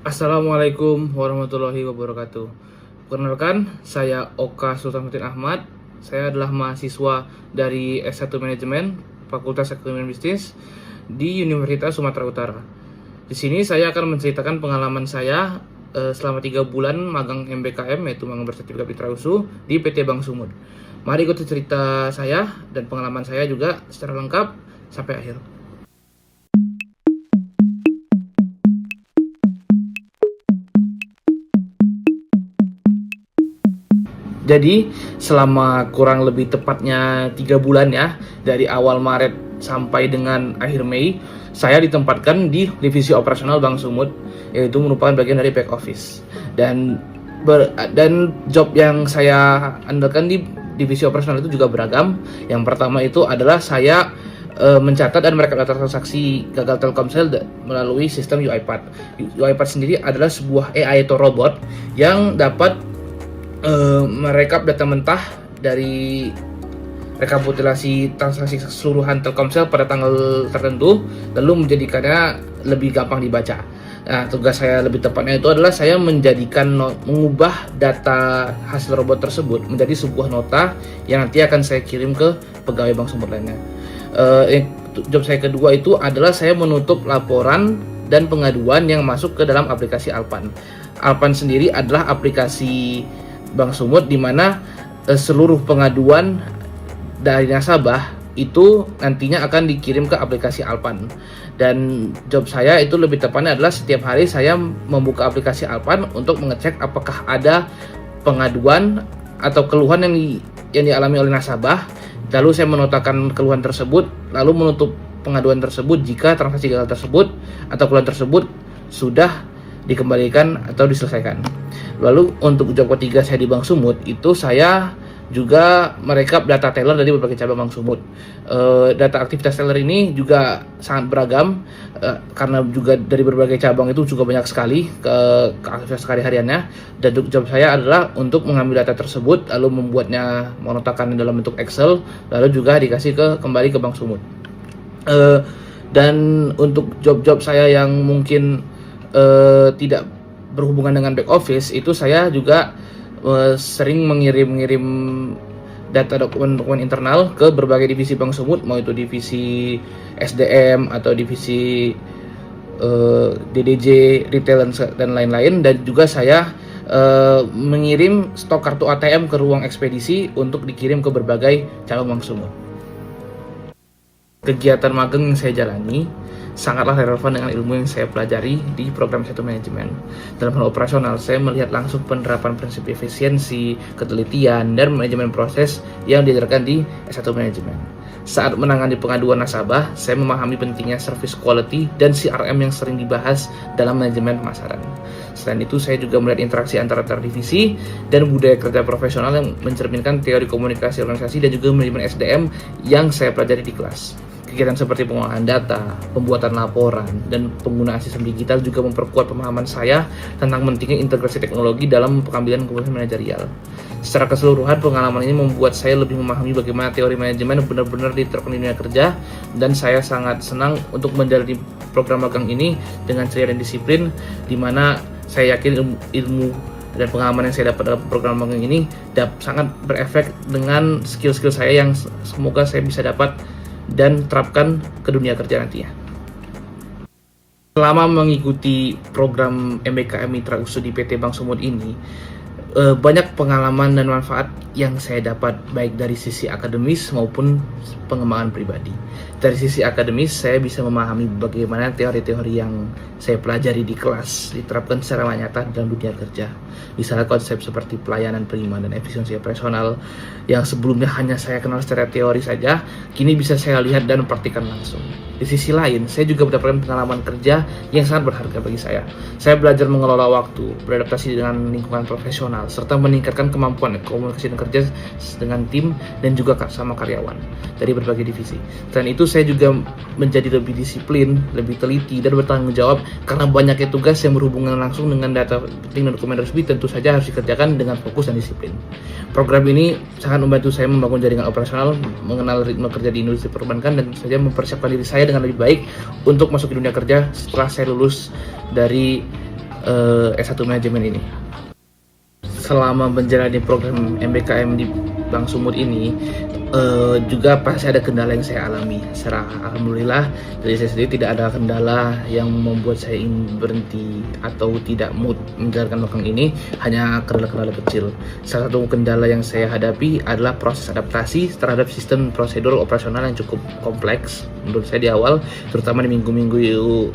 Assalamualaikum warahmatullahi wabarakatuh. Perkenalkan, saya Oka Sultanuddin Ahmad. Saya adalah mahasiswa dari S1 Manajemen Fakultas Ekonomi dan Bisnis di Universitas Sumatera Utara. Di sini saya akan menceritakan pengalaman saya selama 3 bulan magang MBKM, yaitu magang bersertifikat Mitra Usu di PT Bank Sumut. Mari ikuti cerita saya dan pengalaman saya juga secara lengkap sampai akhir. Jadi selama kurang lebih tepatnya 3 bulan ya, dari awal Maret sampai dengan akhir Mei, saya ditempatkan di divisi operasional Bank Sumut, yaitu merupakan bagian dari back office. Dan job yang saya andalkan di divisi operasional itu juga beragam. Yang pertama itu adalah saya mencatat dan merekap data transaksi gagal Telkomsel melalui sistem UiPath. UiPath sendiri adalah sebuah AI atau robot yang dapat merekap data mentah dari rekapitulasi transaksi keseluruhan Telkomsel pada tanggal tertentu, lalu menjadikannya lebih gampang dibaca. Nah, tugas saya lebih tepatnya itu adalah saya mengubah data hasil robot tersebut menjadi sebuah nota yang nanti akan saya kirim ke pegawai Bank Sumut lainnya. Job saya kedua itu adalah saya menutup laporan dan pengaduan yang masuk ke dalam aplikasi Alpan. Alpan sendiri adalah aplikasi Bank Sumut di mana seluruh pengaduan dari nasabah itu nantinya akan dikirim ke aplikasi Alpan. Dan job saya itu lebih tepatnya adalah setiap hari saya membuka aplikasi Alpan untuk mengecek apakah ada pengaduan atau keluhan yang dialami oleh nasabah. Lalu saya menotakan keluhan tersebut, lalu menutup pengaduan tersebut jika transaksi gagal tersebut atau keluhan tersebut sudah dikembalikan atau diselesaikan. Lalu untuk job ketiga saya di Bank Sumut itu saya juga merekap data teller dari berbagai cabang Bank Sumut. Data aktivitas teller ini juga sangat beragam karena juga dari berbagai cabang itu juga banyak sekali ke aktivitas sehari-hariannya. Dan job saya adalah untuk mengambil data tersebut lalu membuatnya, menotakan dalam bentuk Excel, lalu juga dikasih kembali ke Bank Sumut. Dan untuk job-job saya yang mungkin tidak berhubungan dengan back office, itu saya juga sering mengirim data dokumen internal ke berbagai divisi Bank Sumut, mau itu divisi SDM atau divisi DDJ, retail dan lain-lain. Dan juga saya mengirim stok kartu ATM ke ruang ekspedisi untuk dikirim ke berbagai cabang Bank Sumut. Kegiatan magang yang saya jalani sangatlah relevan dengan ilmu yang saya pelajari di program S1 Manajemen. Dalam hal operasional, saya melihat langsung penerapan prinsip efisiensi, ketelitian, dan manajemen proses yang diajarkan di S1 Manajemen. Saat menangani pengaduan nasabah, saya memahami pentingnya service quality dan CRM yang sering dibahas dalam manajemen pemasaran. Selain itu, saya juga melihat interaksi antara divisi dan budaya kerja profesional yang mencerminkan teori komunikasi organisasi dan juga manajemen SDM yang saya pelajari di kelas. Kegiatan seperti pengolahan data, pembuatan laporan, dan penggunaan sistem digital juga memperkuat pemahaman saya tentang pentingnya integrasi teknologi dalam pengambilan keputusan manajerial. Secara keseluruhan, pengalaman ini membuat saya lebih memahami bagaimana teori manajemen benar-benar diterapkan di dunia kerja, dan saya sangat senang untuk menjalani program magang ini dengan ceria dan disiplin, di mana saya yakin ilmu dan pengalaman yang saya dapat dalam program magang ini sangat berefek dengan skill-skill saya yang semoga saya bisa dapat dan terapkan ke dunia kerja nantinya. Selama mengikuti program MBKM Mitra Usu di PT Bank Sumut ini, banyak pengalaman dan manfaat yang saya dapat baik dari sisi akademis maupun pengembangan pribadi. Dari sisi akademis, saya bisa memahami bagaimana teori-teori yang saya pelajari di kelas diterapkan secara nyata dalam dunia kerja. Misalnya konsep seperti pelayanan prima dan efisiensi operasional yang sebelumnya hanya saya kenal secara teori saja, kini bisa saya lihat dan praktikkan langsung. Di sisi lain, saya juga mendapatkan pengalaman kerja yang sangat berharga bagi saya. Saya belajar mengelola waktu, beradaptasi dengan lingkungan profesional, serta meningkatkan kemampuan komunikasi dan kerja dengan tim dan juga sama karyawan dari berbagai divisi. Selain itu, saya juga menjadi lebih disiplin, lebih teliti, dan bertanggung jawab karena banyaknya tugas yang berhubungan langsung dengan data penting dan dokumen resmi tentu saja harus dikerjakan dengan fokus dan disiplin. Program ini sangat membantu saya membangun jaringan operasional, mengenal ritme kerja di industri perbankan, dan saja mempersiapkan diri saya dengan lebih baik untuk masuk ke dunia kerja setelah saya lulus dari S1 Manajemen ini. Selama menjalani program MBKM di Bank Sumut ini juga pasti ada kendala yang saya alami. Secara alhamdulillah dari saya sendiri tidak ada kendala yang membuat saya ingin berhenti atau tidak mood menjalankan magang ini, hanya kendala-kendala kecil. Salah satu kendala yang saya hadapi adalah proses adaptasi terhadap sistem prosedur operasional yang cukup kompleks menurut saya di awal, terutama di minggu-minggu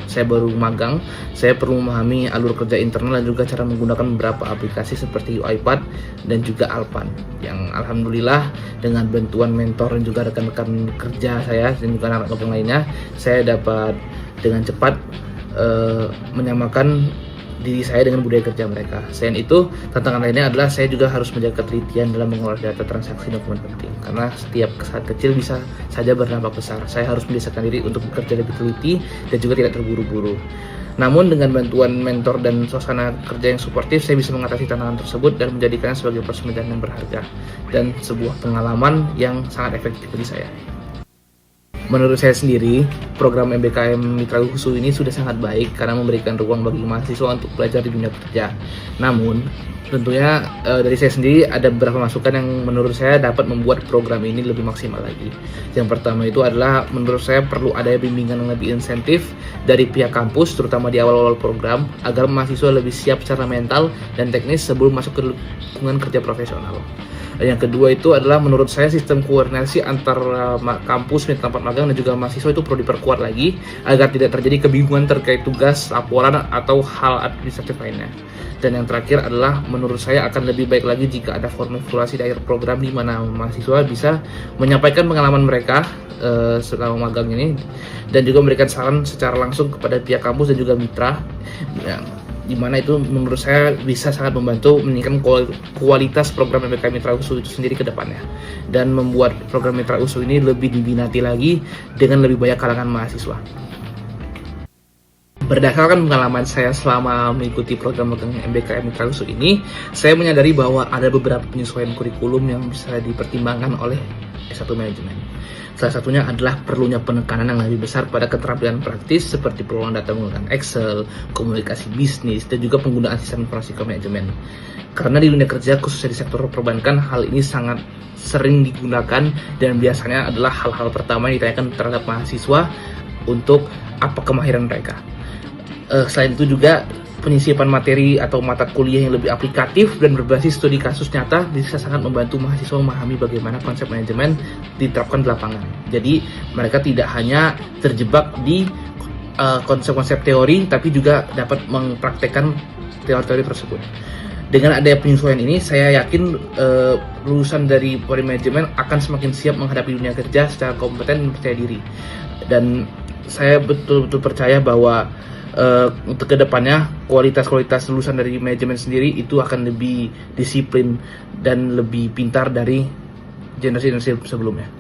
saya baru magang. Saya perlu memahami alur kerja internal dan juga cara menggunakan beberapa aplikasi seperti UiPath dan juga Alpan, yang alhamdulillah dengan bantuan mentor dan juga rekan-rekan kerja saya dan juga anak magang lainnya, saya dapat dengan cepat menyamakan diri saya dengan budaya kerja mereka. Selain itu, tantangan lainnya adalah saya juga harus menjaga ketelitian dalam mengolah data transaksi dokumen penting, karena setiap kesalahan kecil bisa saja berdampak besar. Saya harus membiasakan diri untuk bekerja lebih teliti dan juga tidak terburu-buru. Namun dengan bantuan mentor dan suasana kerja yang suportif, saya bisa mengatasi tantangan tersebut dan menjadikannya sebagai proses yang berharga dan sebuah pengalaman yang sangat efektif bagi saya. Menurut saya sendiri, program MBKM Mitra Khusus ini sudah sangat baik karena memberikan ruang bagi mahasiswa untuk belajar di dunia kerja. Namun, tentunya dari saya sendiri ada beberapa masukan yang menurut saya dapat membuat program ini lebih maksimal lagi. Yang pertama itu adalah menurut saya perlu ada bimbingan yang lebih insentif dari pihak kampus, terutama di awal-awal program, agar mahasiswa lebih siap secara mental dan teknis sebelum masuk ke lingkungan kerja profesional. Yang kedua itu adalah menurut saya sistem koordinasi antara kampus, tempat magang dan juga mahasiswa itu perlu diperkuat lagi agar tidak terjadi kebingungan terkait tugas, laporan atau hal administratif lainnya. Dan yang terakhir adalah menurut saya akan lebih baik lagi jika ada formulasi di akhir program di mana mahasiswa bisa menyampaikan pengalaman mereka selama magang ini dan juga memberikan saran secara langsung kepada pihak kampus dan juga mitra, di mana itu menurut saya bisa sangat membantu meningkatkan kualitas program MBKM Mitra Khusus itu sendiri ke depannya dan membuat program Mitra Khusus ini lebih diminati lagi dengan lebih banyak kalangan mahasiswa. Berdasarkan pengalaman saya selama mengikuti program magang MBKM Mitra Khusus ini, saya menyadari bahwa ada beberapa penyesuaian kurikulum yang bisa dipertimbangkan oleh S1 Manajemen. Salah satunya adalah perlunya penekanan yang lebih besar pada keterampilan praktis seperti pengelolaan data menggunakan Excel, komunikasi bisnis, dan juga penggunaan sistem informasi manajemen. Karena di dunia kerja, khususnya di sektor perbankan, hal ini sangat sering digunakan dan biasanya adalah hal-hal pertama yang ditanyakan terhadap mahasiswa untuk apa kemahiran mereka. Selain itu juga penyisipan materi atau mata kuliah yang lebih aplikatif dan berbasis studi kasus nyata bisa sangat membantu mahasiswa memahami bagaimana konsep manajemen diterapkan di lapangan. Jadi mereka tidak hanya terjebak di konsep-konsep teori, tapi juga dapat mempraktekkan teori-teori tersebut. Dengan adanya penyesuaian ini, saya yakin lulusan dari program manajemen akan semakin siap menghadapi dunia kerja secara kompeten dan percaya diri. Dan saya betul-betul percaya bahwa untuk kedepannya kualitas lulusan dari manajemen sendiri itu akan lebih disiplin dan lebih pintar dari generasi sebelumnya.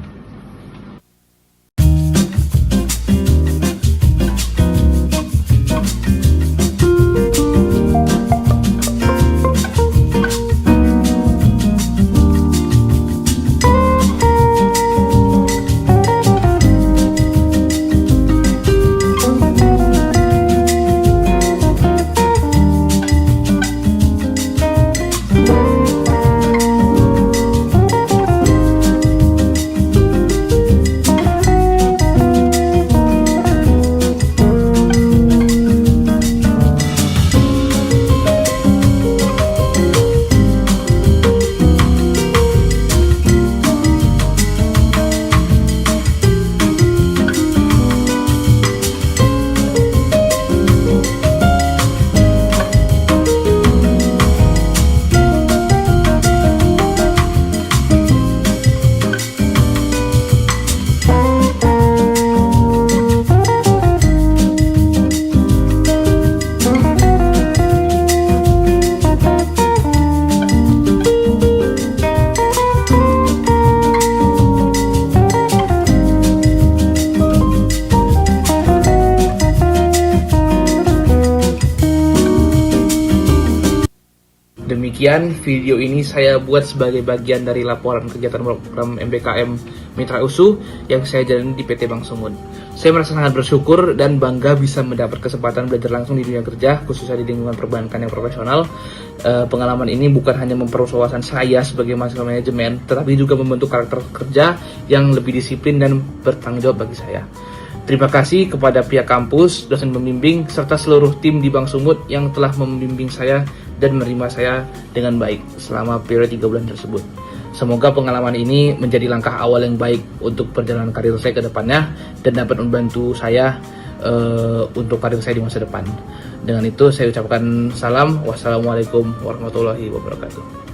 demikian, video ini saya buat sebagai bagian dari laporan kegiatan program MBKM Mitra USU yang saya jalani di PT Bank Sumut. Saya merasa sangat bersyukur dan bangga bisa mendapat kesempatan belajar langsung di dunia kerja, khususnya di lingkungan perbankan yang profesional. Pengalaman ini bukan hanya memperluas wawasan saya sebagai mahasiswa manajemen, tetapi juga membentuk karakter kerja yang lebih disiplin dan bertanggung jawab bagi saya. Terima kasih kepada pihak kampus, dosen pembimbing, serta seluruh tim di Bank Sumut yang telah membimbing saya dan menerima saya dengan baik selama periode 3 bulan tersebut. Semoga pengalaman ini menjadi langkah awal yang baik untuk perjalanan karir saya ke depannya dan dapat membantu saya untuk karir saya di masa depan. Dengan itu saya ucapkan salam. Wassalamualaikum warahmatullahi wabarakatuh.